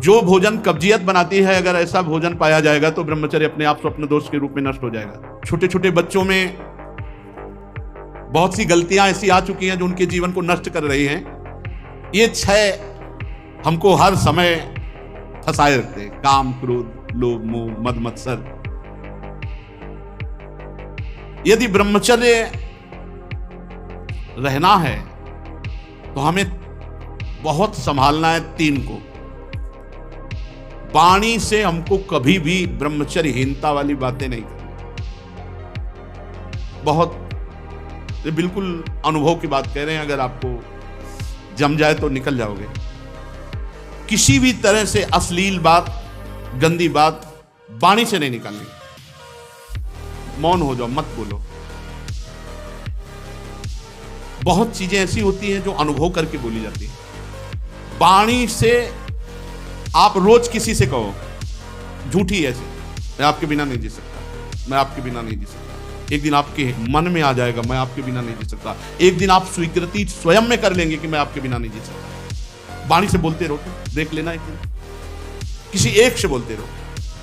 जो भोजन कब्जियत बनाती है, अगर ऐसा भोजन पाया जाएगा तो ब्रह्मचर्य अपने आप स्वप्न दोष के रूप में नष्ट हो जाएगा। छोटे छोटे बच्चों में बहुत सी गलतियां ऐसी आ चुकी हैं जो उनके जीवन को नष्ट कर रही हैं। ये 6 हमको हर समय फंसाए रखते हैं: काम, क्रोध, लोभ, मोह, मद, मत्सर। यदि ब्रह्मचर्य रहना है तो हमें बहुत संभालना है 3 को। वाणी से हमको कभी भी ब्रह्मचर्यहीनता वाली बातें नहीं करनी। बहुत बिल्कुल अनुभव की बात कह रहे हैं, अगर आपको जम जाए तो निकल जाओगे। किसी भी तरह से अश्लील बात, गंदी बात वाणी से नहीं निकालनी। मौन हो जाओ, मत बोलो। बहुत चीजें ऐसी होती हैं जो अनुभव करके बोली जाती हैं। वाणी से आप रोज किसी से कहो झूठी ऐसी, मैं आपके बिना नहीं जी सकता, मैं आपके बिना नहीं जी सकता। एक दिन आपके मन में आ जाएगा, मैं आपके बिना नहीं जी सकता। एक दिन आप स्वीकृति स्वयं में कर लेंगे कि मैं आपके बिना नहीं जी सकता। वाणी से बोलते रहो, देख लेना। एक दिन किसी एक से बोलते रहो,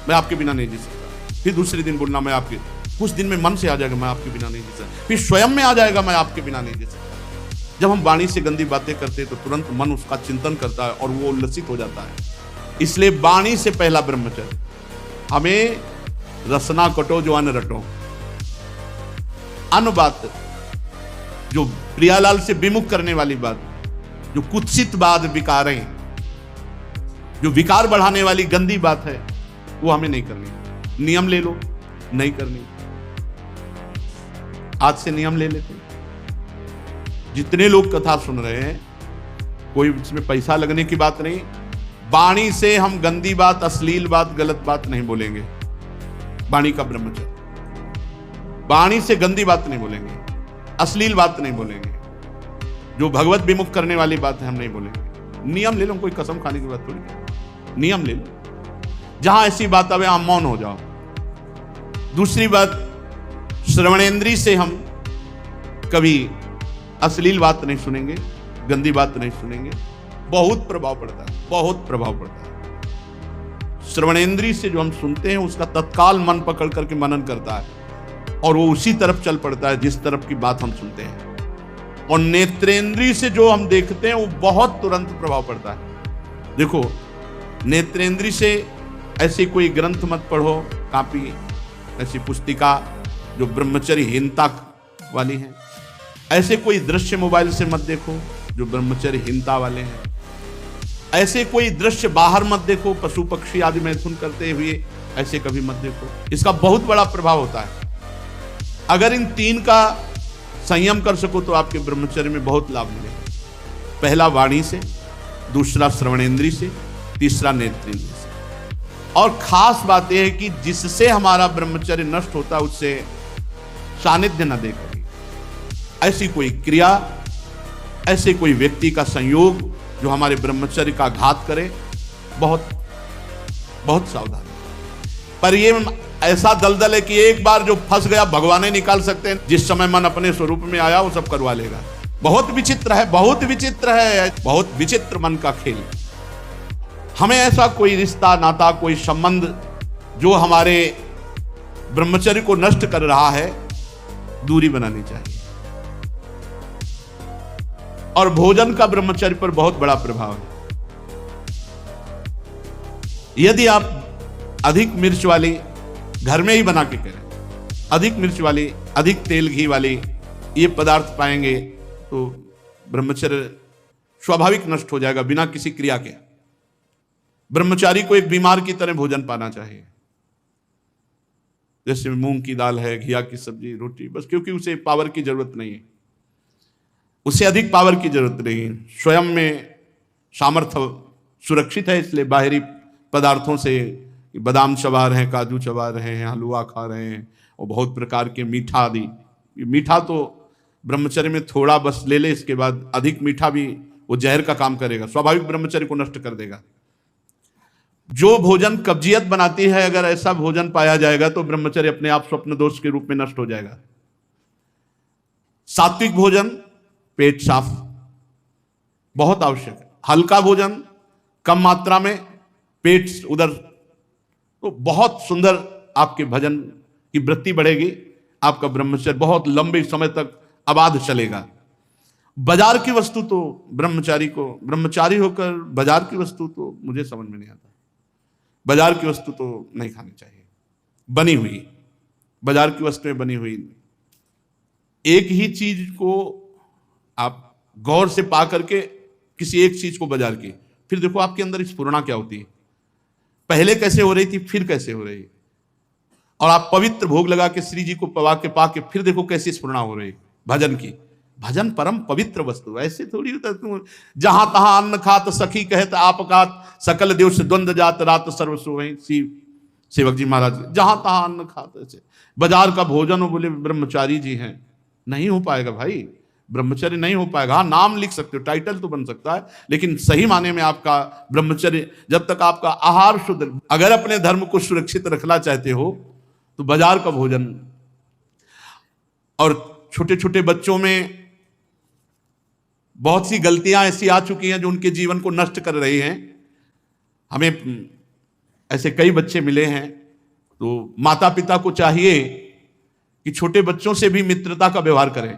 मैं आपके बिना नहीं जी सकता। फिर दूसरे दिन बोलना, मैं आपके, कुछ दिन में मन से आ जाएगा, मैं आपके बिना नहीं जी सकता। फिर स्वयं में आ जाएगा, मैं आपके बिना नहीं जी सकता। जब हम वाणी से गंदी बातें करते हैं तो तुरंत मन उसका चिंतन करता है और वो उल्लसित हो जाता है। इसलिए वाणी से पहला ब्रह्मचर्य। हमें रसना कटो जो अन्न रटो। अन्न बात, जो प्रियालाल से विमुख करने वाली बात, जो कुत्सित बात, विकारें, जो विकार बढ़ाने वाली गंदी बात है, वो हमें नहीं करनी। नियम ले लो, नहीं करनी। आज से नियम ले लेते। जितने लोग कथा सुन रहे हैं, कोई इसमें पैसा लगने की बात नहीं। वाणी से हम गंदी बात, अश्लील बात, गलत बात नहीं बोलेंगे। वाणी का ब्रह्मचर्य। वाणी से गंदी बात नहीं बोलेंगे, अश्लील बात नहीं बोलेंगे, जो भगवत विमुख करने वाली बात है हम नहीं बोलेंगे। नियम ले लो, कोई कसम खाने की बात थोड़ी। नियम ले लो, जहां ऐसी बात आवे वहां मौन हो जाओ। दूसरी बात, श्रवणेंद्री से हम कभी अश्लील बात नहीं सुनेंगे, गंदी बात नहीं सुनेंगे। बहुत प्रभाव पड़ता है, बहुत प्रभाव पड़ता है। श्रवणेंद्री से जो हम सुनते हैं उसका तत्काल मन पकड़ करके मनन करता है और वो उसी तरफ चल पड़ता है जिस तरफ की बात हम सुनते हैं। और नेत्रेंद्री से जो हम देखते हैं वो बहुत तुरंत प्रभाव पड़ता है। देखो, नेत्रेंद्री से ऐसी कोई ग्रंथ मत पढ़ो, कॉपी, ऐसी पुस्तिका जो ब्रह्मचर्यहीनता वाली है। ऐसे कोई दृश्य मोबाइल से मत देखो जो ब्रह्मचर्यहीनता वाले हैं। ऐसे कोई दृश्य बाहर मत देखो, पशु पक्षी आदि मैथुन करते हुए, ऐसे कभी मत देखो। इसका बहुत बड़ा प्रभाव होता है। अगर इन 3 का संयम कर सको तो आपके ब्रह्मचर्य में बहुत लाभ मिलेगा। पहला वाणी से, दूसरा श्रवणेंद्री से, तीसरा नेत्रेंद्री से। और खास बात यह है कि जिससे हमारा ब्रह्मचर्य नष्ट होता है उससे सानिध्य न देकर, ऐसी कोई क्रिया, ऐसे कोई व्यक्ति का संयोग जो हमारे ब्रह्मचर्य का घात करे, बहुत बहुत सावधान। पर ये ऐसा दलदल है कि एक बार जो फंस गया भगवान ही निकाल सकते हैं। जिस समय मन अपने स्वरूप में आया वो सब करवा लेगा। बहुत विचित्र है, बहुत विचित्र है, बहुत विचित्र मन का खेल। हमें ऐसा कोई रिश्ता, नाता, कोई संबंध जो हमारे ब्रह्मचर्य को नष्ट कर रहा है, दूरी बनानी चाहिए। और भोजन का ब्रह्मचर्य पर बहुत बड़ा प्रभाव है। यदि आप अधिक मिर्च वाली घर में ही बना के करें, अधिक मिर्च वाली, अधिक तेल घी वाली ये पदार्थ पाएंगे तो ब्रह्मचर्य स्वाभाविक नष्ट हो जाएगा बिना किसी क्रिया के। ब्रह्मचारी को एक बीमार की तरह भोजन पाना चाहिए। जैसे मूंग की दाल है, घिया की सब्जी, रोटी, बस, क्योंकि उसे पावर की जरूरत नहीं है, उससे अधिक पावर की जरूरत नहीं है। स्वयं में सामर्थ्य सुरक्षित है, इसलिए बाहरी पदार्थों से बादाम चबा रहे हैं, काजू चबा रहे हैं, हलवा खा रहे हैं और बहुत प्रकार के मीठा आदि। मीठा तो ब्रह्मचर्य में थोड़ा बस ले ले, इसके बाद अधिक मीठा भी वो जहर का काम करेगा, स्वाभाविक ब्रह्मचर्य को नष्ट कर देगा। जो भोजन कब्जियत बनाती है, अगर ऐसा भोजन पाया जाएगा तो ब्रह्मचर्य अपने आप स्वप्न दोष के रूप में नष्ट हो जाएगा। सात्विक भोजन, पेट साफ, बहुत आवश्यक है। हल्का भोजन, कम मात्रा में, पेट उधर, तो बहुत सुंदर आपके भजन की वृत्ति बढ़ेगी, आपका ब्रह्मचर्य बहुत लंबे समय तक आबाद चलेगा। बाजार की वस्तु तो ब्रह्मचारी होकर बाजार की वस्तु तो मुझे समझ में नहीं आता। बाजार की वस्तु तो नहीं खानी चाहिए, बनी हुई, बाजार की वस्तुएं बनी हुई। एक ही चीज को आप गौर से पा करके किसी एक चीज को बाजार की, फिर देखो आपके अंदर स्फुरणा क्या होती है, पहले कैसे हो रही थी फिर कैसे हो रही है। और आप पवित्र भोग लगा के श्री जी को पवा के पा के फिर देखो कैसी स्फुरणा हो रही भजन की। भजन परम पवित्र वस्तु, ऐसे थोड़ी होता है जहां तहां अन्न खात सखी कहत आपकात सकल देव से द्वंद जात रात सर्वस्व वहीं। सेवक जी महाराज जहां तहां अन्न खात, ऐसे बाजार का भोजन हो, बोले ब्रह्मचारी जी हैं, नहीं हो पाएगा भाई, ब्रह्मचर्य नहीं हो पाएगा। हाँ, नाम लिख सकते हो, टाइटल तो बन सकता है, लेकिन सही माने में आपका ब्रह्मचर्य, जब तक आपका आहार शुद्ध, अगर अपने धर्म को सुरक्षित रखना चाहते हो तो बाजार का भोजन। और छोटे छोटे बच्चों में बहुत सी गलतियां ऐसी आ चुकी हैं जो उनके जीवन को नष्ट कर रही हैं। हमें ऐसे कई बच्चे मिले हैं, तो माता पिता को चाहिए कि छोटे बच्चों से भी मित्रता का व्यवहार करें,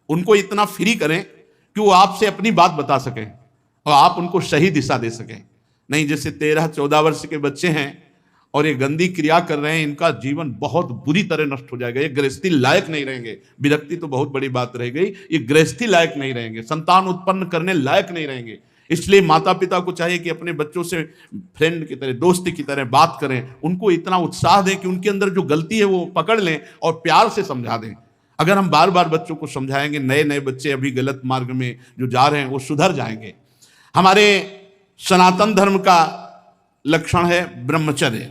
उनको इतना फ्री करें कि वो आपसे अपनी बात बता सकें और आप उनको सही दिशा दे सकें। नहीं, जैसे 13-14 वर्ष के बच्चे हैं और ये गंदी क्रिया कर रहे हैं, इनका जीवन बहुत बुरी तरह नष्ट हो जाएगा, ये गृहस्थी लायक नहीं रहेंगे। विरक्ति तो बहुत बड़ी बात रह गई, ये गृहस्थी लायक नहीं रहेंगे, संतान उत्पन्न करने लायक नहीं रहेंगे। इसलिए माता पिता को चाहिए कि अपने बच्चों से फ्रेंड की तरह, दोस्त की तरह बात करें, उनको इतना उत्साह दें कि उनके अंदर जो गलती है वो पकड़ लें और प्यार से समझा दें। अगर हम बार बार बच्चों को समझाएंगे, नए नए बच्चे अभी गलत मार्ग में जो जा रहे हैं वो सुधर जाएंगे। हमारे सनातन धर्म का लक्षण है ब्रह्मचर्य।